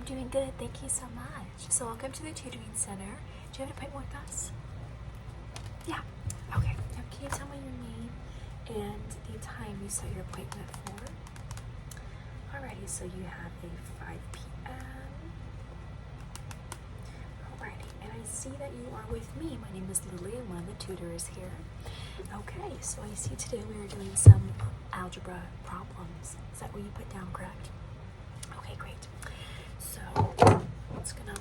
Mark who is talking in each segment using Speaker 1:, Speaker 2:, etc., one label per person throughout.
Speaker 1: I'm doing good, thank you so much. So welcome to the Tutoring Center. Do you have an appointment with us? Yeah. Okay. Now can you tell me your name and the time you set your appointment for? Alrighty, so you have a 5 p.m. Alrighty, and I see that you are with me. My name is Lily, and one of the tutors here. Okay, so I see today we are doing some algebra problems. Is that what you put down, correct? Okay, great. So I'm just gonna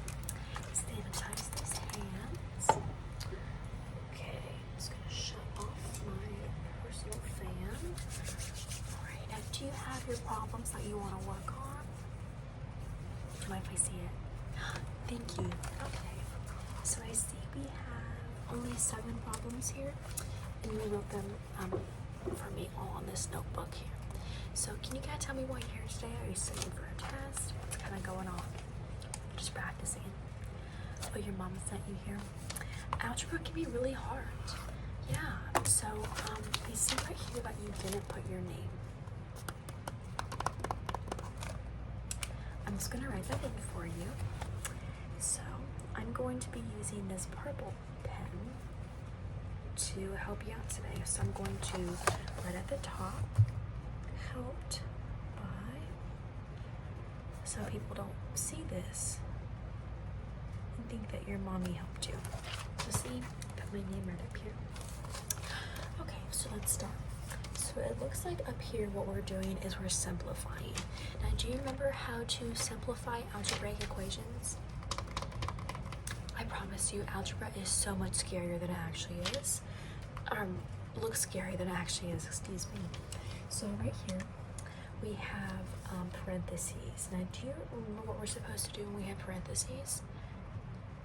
Speaker 1: sanitize these hands. Okay, I'm just gonna shut off my personal fan. Alright, now do you have your problems that you want to work on? Do you mind if I see it? Thank you. Okay, so I see we have only 7 problems here, and you wrote them for me all on this notebook here. So can you kind of tell me why you're here today? Are you studying for a test? What's kind of going on? Just practicing. Oh, your mom sent you here. Algebra can be really hard. Yeah, so I see right here that you didn't put your name. I'm just gonna write that in for you. So I'm going to be using this purple pen to help you out today. So I'm going to write at the top, helped by, so people don't see this and think that your mommy helped you. So see, put my name right up here. Okay, so let's start. So it looks like up here what we're doing is we're simplifying. Now, do you remember how to simplify algebraic equations? I promise you, algebra is so much scarier than it actually is. Looks scary than it actually is, excuse me. So right here, we have parentheses. Now, do you remember what we're supposed to do when we have parentheses?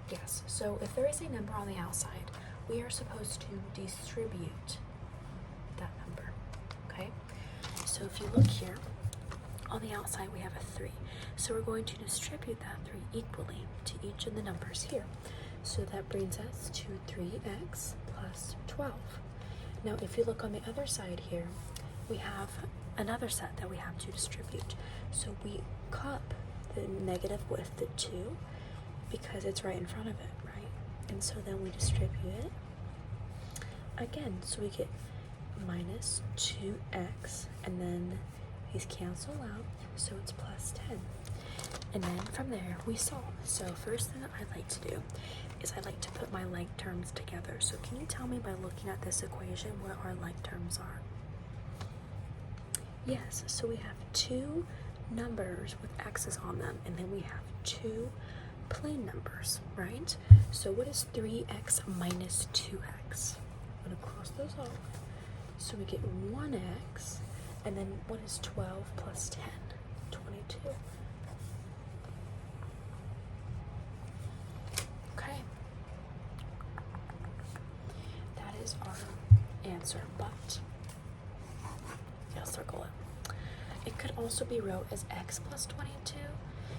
Speaker 1: Yes, so if there is a number on the outside, we are supposed to distribute that number, okay? So if you look here, on the outside we have a 3. So we're going to distribute that 3 equally to each of the numbers here. So that brings us to 3x plus 12. Now if you look on the other side here, we have another set that we have to distribute. So we cup the negative with the 2 because it's right in front of it, right? And so then we distribute it again. So we get minus 2x, and then these cancel out, so it's plus 10. And then from there we solve. So first thing that I like to do is I like to put my like terms together. So can you tell me by looking at this equation what our like terms are? Yes, so we have 2 numbers with x's on them, and then we have 2 plain numbers, right? So what is 3x minus 2x? I'm gonna cross those off. So we get 1x, and then what is 12 plus 10? 22. Okay. That is our answer, but yeah, circle it. It could also be wrote as x plus 22,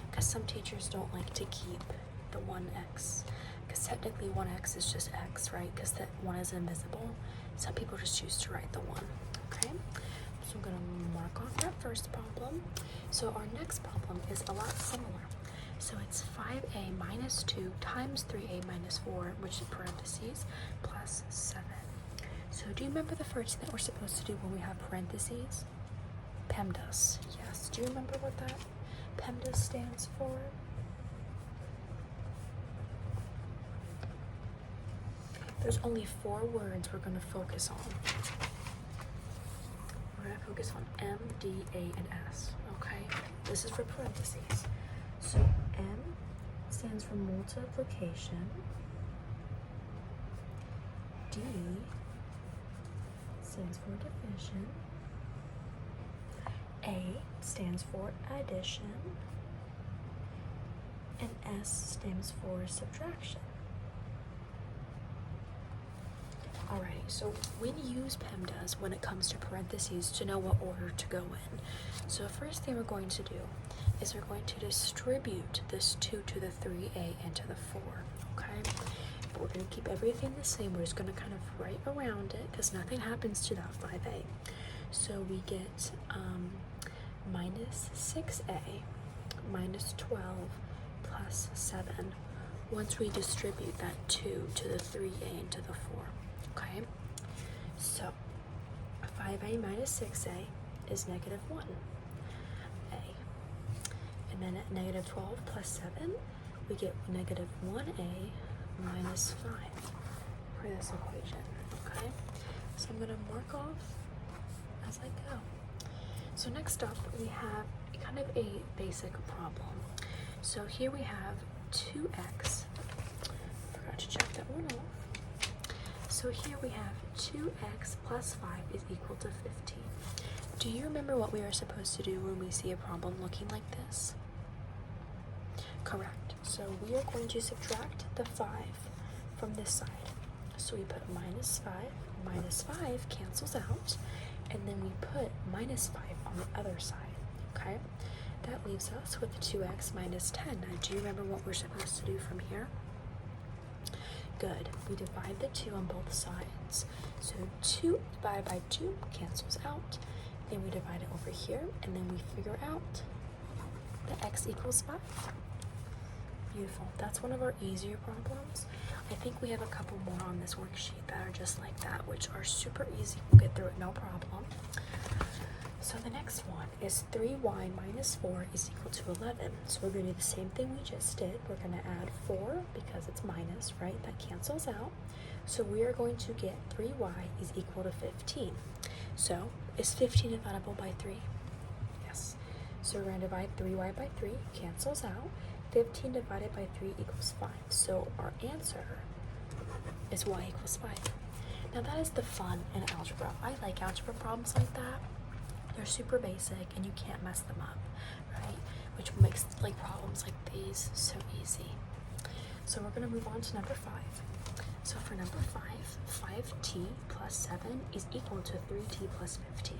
Speaker 1: because some teachers don't like to keep the 1x, because technically 1x is just x, right? Because that 1 is invisible. Some people just choose to write the 1, okay? So I'm gonna mark off that first problem. So our next problem is a lot similar. So it's 5a minus 2 times 3a minus 4, which is parentheses, plus 7. So do you remember the first thing that we're supposed to do when we have parentheses? PEMDAS. Yes. Do you remember what that PEMDAS stands for? There's only 4 words we're going to focus on. We're going to focus on M, D, A, and S, okay? This is for parentheses. So M stands for multiplication. D stands for division. A stands for addition. And S stands for subtraction. Alrighty, so we use PEMDAS when it comes to parentheses to know what order to go in. So the first thing we're going to do is we're going to distribute this 2 to the 3a and to the 4, okay? But we're going to keep everything the same. We're just going to kind of write around it because nothing happens to that 5a. So we get minus 6a minus 12 plus 7 once we distribute that 2 to the 3a and to the 4, okay? So 5a minus 6a is negative 1a. And then at negative 12 plus 7, we get negative 1a minus 5 for this equation, okay? So I'm going to mark off as I go. So next up, we have kind of a basic problem. So here we have 2x, forgot to check that one off. So here we have 2x plus 5 is equal to 15. Do you remember what we are supposed to do when we see a problem looking like this? Correct. So we are going to subtract the 5 from this side. So we put minus 5 cancels out, and then we put minus 5 on the other side, okay? That leaves us with 2x minus 10. Now, do you remember what we're supposed to do from here? Good. We divide the 2 on both sides. So 2 divided by 2 cancels out. Then we divide it over here, and then we figure out that x equals 5. Beautiful. That's one of our easier problems. I think we have a couple more on this worksheet that are just like that, which are super easy. We'll get through it, no problem. So the next one is 3y minus 4 is equal to 11. So we're going to do the same thing we just did. We're going to add 4 because it's minus, right? That cancels out. So we are going to get 3y is equal to 15. So is 15 divisible by 3? Yes. So we're going to divide 3y by 3, cancels out. 15 divided by 3 equals 5. So our answer is y equals 5. Now that is the fun in algebra. I like algebra problems like that. They're super basic and you can't mess them up, right? Which makes like problems like these so easy. So we're going to move on to number 5. So for number 5, 5t plus 7 is equal to 3t plus 15.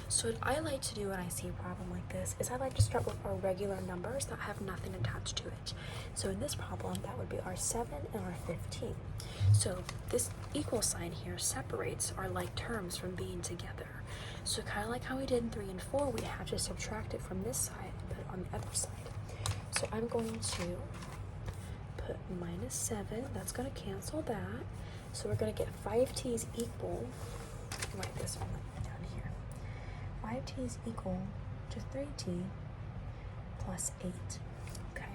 Speaker 1: So what I like to do when I see a problem like this is I like to start with our regular numbers that have nothing attached to it. So in this problem, that would be our 7 and our 15. So this equal sign here separates our like terms from being together. So kind of like how we did in 3 and 4, we have to subtract it from this side and put it on the other side. So I'm going to put minus 7, that's going to cancel that. So we're going to get 5t is equal, write this one down here. 5t is equal to 3t plus 8, okay?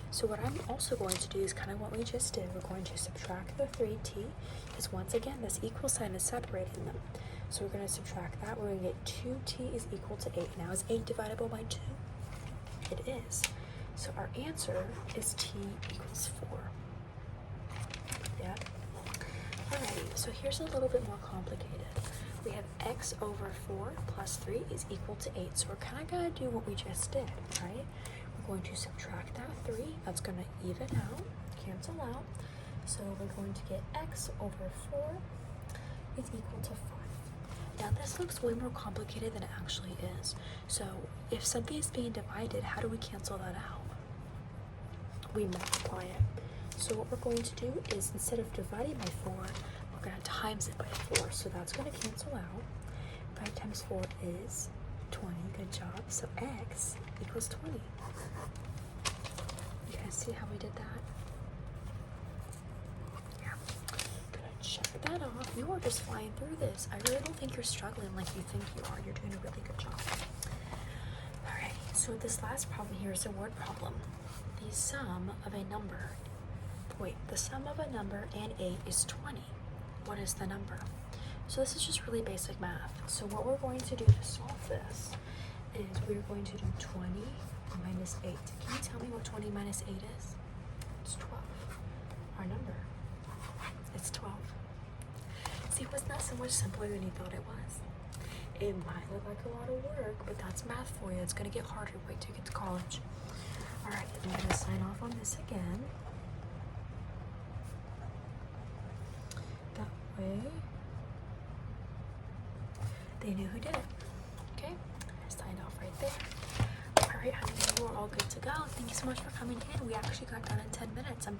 Speaker 1: So what I'm also going to do is kind of what we just did. We're going to subtract the 3t, because once again, this equal sign is separating them. So we're going to subtract that. We're going to get 2t is equal to 8. Now, is 8 divisible by 2? It is. So our answer is t equals 4. Yeah? Alrighty, so here's a little bit more complicated. We have x over 4 plus 3 is equal to 8. So we're kind of going to do what we just did, right? We're going to subtract that 3. That's going to even out, cancel out. So we're going to get x over 4 is equal to 5. Now this looks way more complicated than it actually is. So if something is being divided, how do we cancel that out? We multiply it. So what we're going to do is instead of dividing by 4, we're going to times it by 4. So that's going to cancel out. 5 times 4 is 20. Good job. So x equals 20. You guys see how we did that? Yeah. Gonna check that off. You are just flying through this. I really don't think you're struggling like you think you are. You're doing a really good job. Alrighty. So this last problem here is a word problem. The sum of a number and 8 is 20. What is the number? So this is just really basic math. So what we're going to do to solve this is we're going to do 20 minus 8. Can you tell me what 20 minus 8 is? It's 12. Our number. It's 12. See, wasn't that so much simpler than you thought it was? It might look like a lot of work, but that's math for you. It's going to get harder. Wait till you get to college. Alright, I'm going to sign off on this again. That way, they knew who did it. Okay, I signed off right there. Alright, honey, you are all good to go. Thank you so much for coming in. We actually got done in 10 minutes. I'm